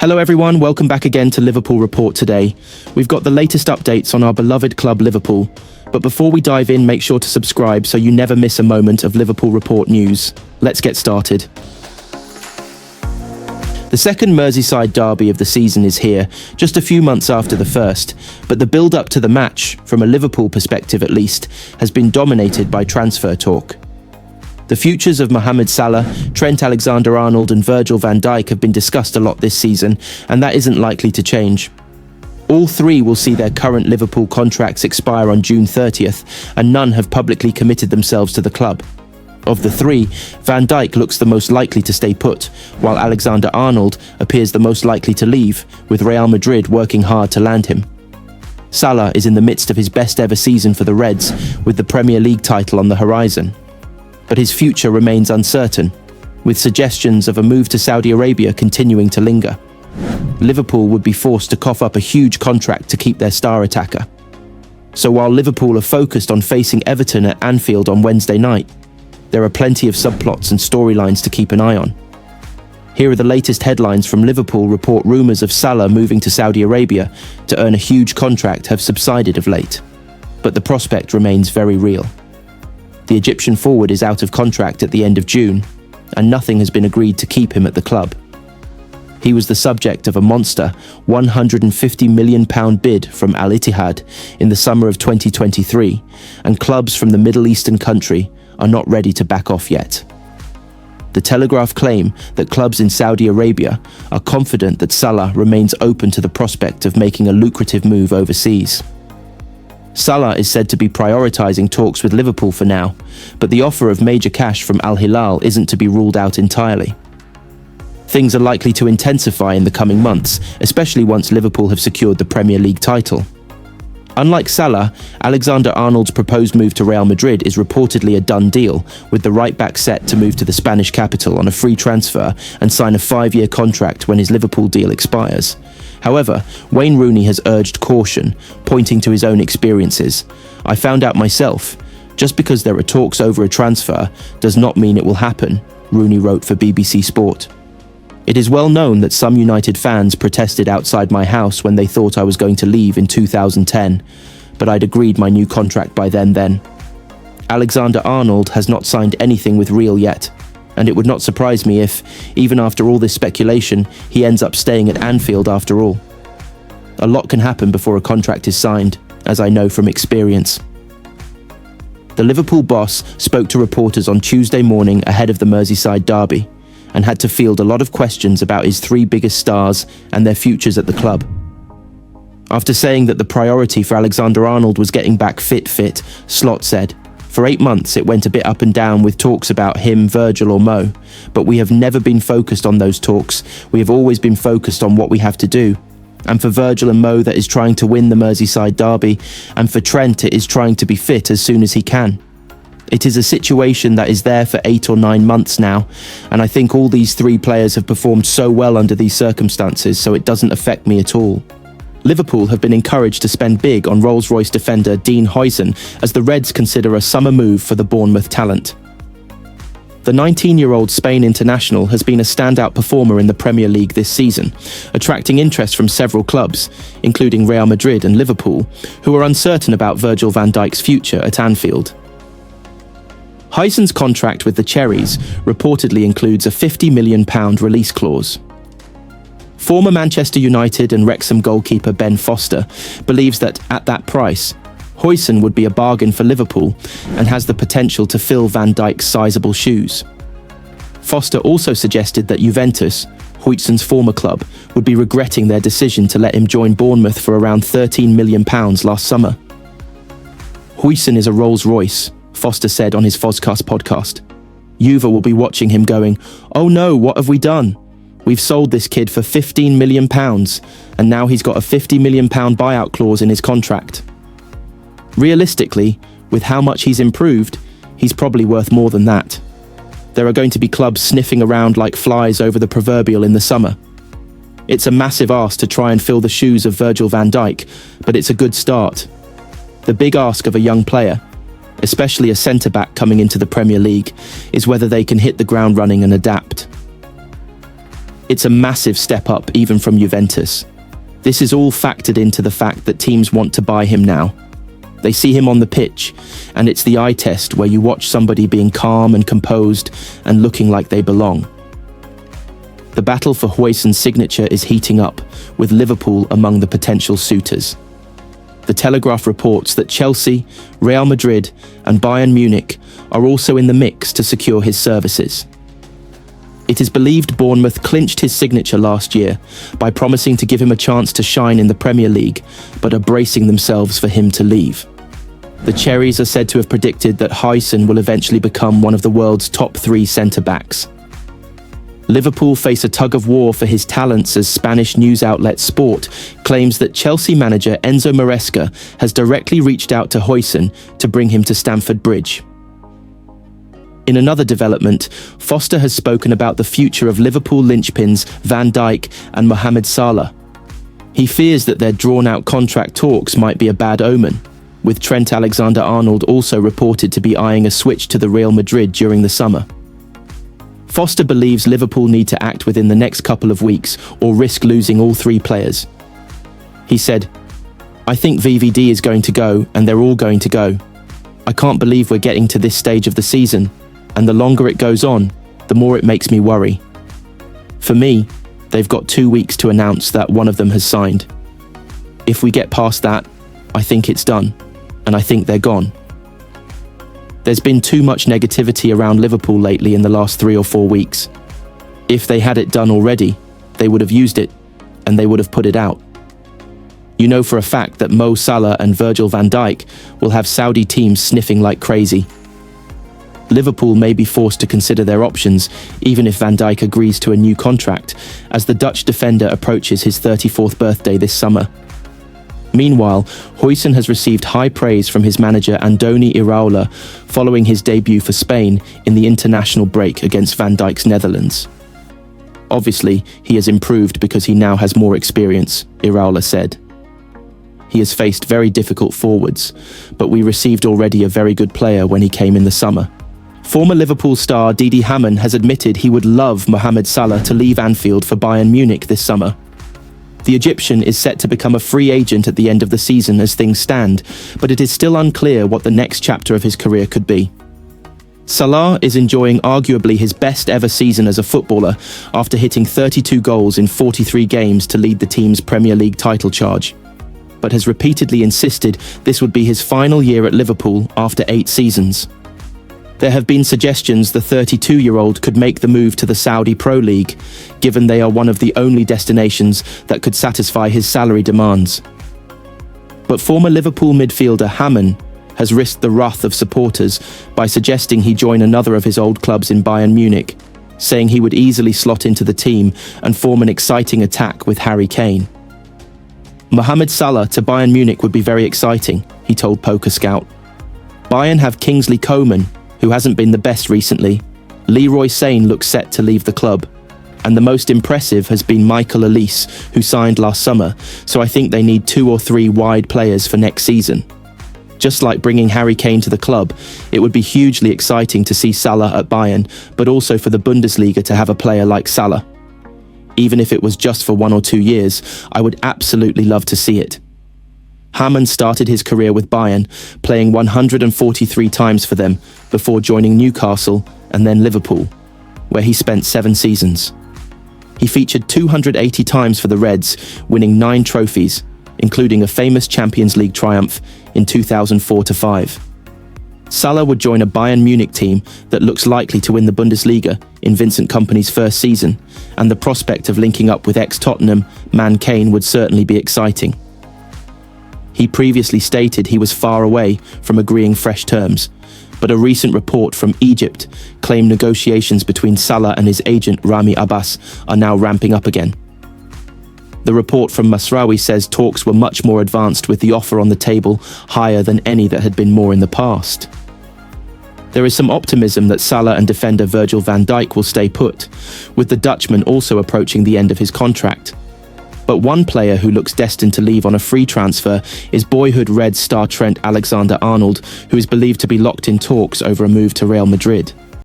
Hello everyone, welcome back again to Liverpool Report today. We've got the latest updates on our beloved club Liverpool, but before we dive in, make sure to subscribe so you never miss a moment of Liverpool Report news. Let's get started. The second Merseyside derby of the season is here, just a few months after the first, but the build-up to the match, from a Liverpool perspective at least, has been dominated by transfer talk. The futures of Mohamed Salah, Trent Alexander-Arnold and Virgil van Dijk have been discussed a lot this season, and that isn't likely to change. All three will see their current Liverpool contracts expire on June 30th, and none have publicly committed themselves to the club. Of the three, Van Dijk looks the most likely to stay put, while Alexander-Arnold appears the most likely to leave, with Real Madrid working hard to land him. Salah is in the midst of his best ever season for the Reds, with the Premier League title on the horizon. But his future remains uncertain, with suggestions of a move to Saudi Arabia continuing to linger. Liverpool would be forced to cough up a huge contract to keep their star attacker. So while Liverpool are focused on facing Everton at Anfield on Wednesday night, there are plenty of subplots and storylines to keep an eye on. Here are the latest headlines from Liverpool. Report rumours of Salah moving to Saudi Arabia to earn a huge contract have subsided of late, but the prospect remains very real. The Egyptian forward is out of contract at the end of June, and nothing has been agreed to keep him at the club. He was the subject of a monster £150 million bid from Al Ittihad in the summer of 2023, and clubs from the Middle Eastern country are not ready to back off yet. The Telegraph claim that clubs in Saudi Arabia are confident that Salah remains open to the prospect of making a lucrative move overseas. Salah is said to be prioritising talks with Liverpool for now, but the offer of major cash from Al Hilal isn't to be ruled out entirely. Things are likely to intensify in the coming months, especially once Liverpool have secured the Premier League title. Unlike Salah, Alexander-Arnold's proposed move to Real Madrid is reportedly a done deal, with the right-back set to move to the Spanish capital on a free transfer and sign a 5-year contract when his Liverpool deal expires. However, Wayne Rooney has urged caution, pointing to his own experiences. "I found out myself. Just because there are talks over a transfer does not mean it will happen," Rooney wrote for BBC Sport. "It is well known that some United fans protested outside my house when they thought I was going to leave in 2010, but I'd agreed my new contract by then. Alexander-Arnold has not signed anything with Real yet, and it would not surprise me if, even after all this speculation, he ends up staying at Anfield after all. A lot can happen before a contract is signed, as I know from experience." The Liverpool boss spoke to reporters on Tuesday morning ahead of the Merseyside derby, and had to field a lot of questions about his three biggest stars and their futures at the club. After saying that the priority for Alexander-Arnold was getting back fit, Slot said, "For 8 months it went a bit up and down with talks about him, Virgil or Mo, but we have never been focused on those talks. We have always been focused on what we have to do. And for Virgil and Mo, that is trying to win the Merseyside derby, and for Trent it is trying to be fit as soon as he can. It is a situation that is there for 8 or 9 months now, and I think all these three players have performed so well under these circumstances, so it doesn't affect me at all." Liverpool have been encouraged to spend big on Rolls-Royce defender Dean Huijsen as the Reds consider a summer move for the Bournemouth talent. The 19-year-old Spain international has been a standout performer in the Premier League this season, attracting interest from several clubs, including Real Madrid and Liverpool, who are uncertain about Virgil van Dijk's future at Anfield. Huijsen's contract with the Cherries reportedly includes a £50 million release clause. Former Manchester United and Wrexham goalkeeper Ben Foster believes that, at that price, Huijsen would be a bargain for Liverpool and has the potential to fill Van Dijk's sizable shoes. Foster also suggested that Juventus, Huijsen's former club, would be regretting their decision to let him join Bournemouth for around £13 million last summer. "Huijsen is a Rolls-Royce," Foster said on his Fozcast podcast. "Juve will be watching him going, 'Oh no, what have we done? We've sold this kid for £15 million, and now he's got a £50 million buyout clause in his contract.' Realistically, with how much he's improved, he's probably worth more than that. There are going to be clubs sniffing around like flies over the proverbial in the summer. It's a massive ask to try and fill the shoes of Virgil van Dijk, but it's a good start. The big ask of a young player, especially a centre-back coming into the Premier League, is whether they can hit the ground running and adapt." It's a massive step up even from Juventus. This is all factored into the fact that teams want to buy him now. They see him on the pitch, and it's the eye test where you watch somebody being calm and composed and looking like they belong. The battle for Huijsen's signature is heating up, with Liverpool among the potential suitors. The Telegraph reports that Chelsea, Real Madrid, and Bayern Munich are also in the mix to secure his services. It is believed Bournemouth clinched his signature last year by promising to give him a chance to shine in the Premier League, but are bracing themselves for him to leave. The Cherries are said to have predicted that Huijsen will eventually become one of the world's top 3 centre-backs. Liverpool face a tug-of-war for his talents as Spanish news outlet Sport claims that Chelsea manager Enzo Maresca has directly reached out to Huijsen to bring him to Stamford Bridge. In another development, Foster has spoken about the future of Liverpool linchpins Van Dijk and Mohamed Salah. He fears that their drawn-out contract talks might be a bad omen, with Trent Alexander-Arnold also reported to be eyeing a switch to the Real Madrid during the summer. Foster believes Liverpool need to act within the next couple of weeks or risk losing all 3 players. He said, "I think VVD is going to go and they're all going to go. I can't believe we're getting to this stage of the season, and the longer it goes on, the more it makes me worry. For me, they've got 2 weeks to announce that one of them has signed. If we get past that, I think it's done, and I think they're gone." There's been too much negativity around Liverpool lately in the last 3 or 4 weeks. If they had it done already, they would have used it, and they would have put it out. You know for a fact that Mo Salah and Virgil van Dijk will have Saudi teams sniffing like crazy. Liverpool may be forced to consider their options, even if Van Dijk agrees to a new contract, as the Dutch defender approaches his 34th birthday this summer. Meanwhile, Huijsen has received high praise from his manager Andoni Iraola following his debut for Spain in the international break against Van Dijk's Netherlands. Obviously, he has improved because he now has more experience, Iraola said. He has faced very difficult forwards, but we received already a very good player when he came in the summer. Former Liverpool star Didi Hamann has admitted he would love Mohamed Salah to leave Anfield for Bayern Munich this summer. The Egyptian is set to become a free agent at the end of the season as things stand, but it is still unclear what the next chapter of his career could be. Salah is enjoying arguably his best ever season as a footballer after hitting 32 goals in 43 games to lead the team's Premier League title charge, but has repeatedly insisted this would be his final year at Liverpool after 8 seasons. There have been suggestions the 32-year-old could make the move to the Saudi Pro League, given they are one of the only destinations that could satisfy his salary demands. But former Liverpool midfielder Hamann has risked the wrath of supporters by suggesting he join another of his old clubs in Bayern Munich, saying he would easily slot into the team and form an exciting attack with Harry Kane. Mohamed Salah to Bayern Munich would be very exciting, he told Poker Scout. Bayern have Kingsley Coman, who hasn't been the best recently. Leroy Sane looks set to leave the club. And the most impressive has been Michael Elise, who signed last summer, so I think they need 2 or 3 wide players for next season. Just like bringing Harry Kane to the club, it would be hugely exciting to see Salah at Bayern, but also for the Bundesliga to have a player like Salah. Even if it was just for 1 or 2 years, I would absolutely love to see it. Hamann started his career with Bayern, playing 143 times for them before joining Newcastle and then Liverpool, where he spent 7 seasons. He featured 280 times for the Reds, winning 9 trophies, including a famous Champions League triumph in 2004-05. Salah would join a Bayern Munich team that looks likely to win the Bundesliga in Vincent Kompany's first season, and the prospect of linking up with ex-Tottenham man Kane would certainly be exciting. He previously stated he was far away from agreeing fresh terms, but a recent report from Egypt claimed negotiations between Salah and his agent Rami Abbas are now ramping up again. The report from Masraoui says talks were much more advanced, with the offer on the table higher than any that had been more in the past. There is some optimism that Salah and defender Virgil van Dijk will stay put, with the Dutchman also approaching the end of his contract. But one player who looks destined to leave on a free transfer is boyhood Reds star Trent Alexander-Arnold, who is believed to be locked in talks over a move to Real Madrid.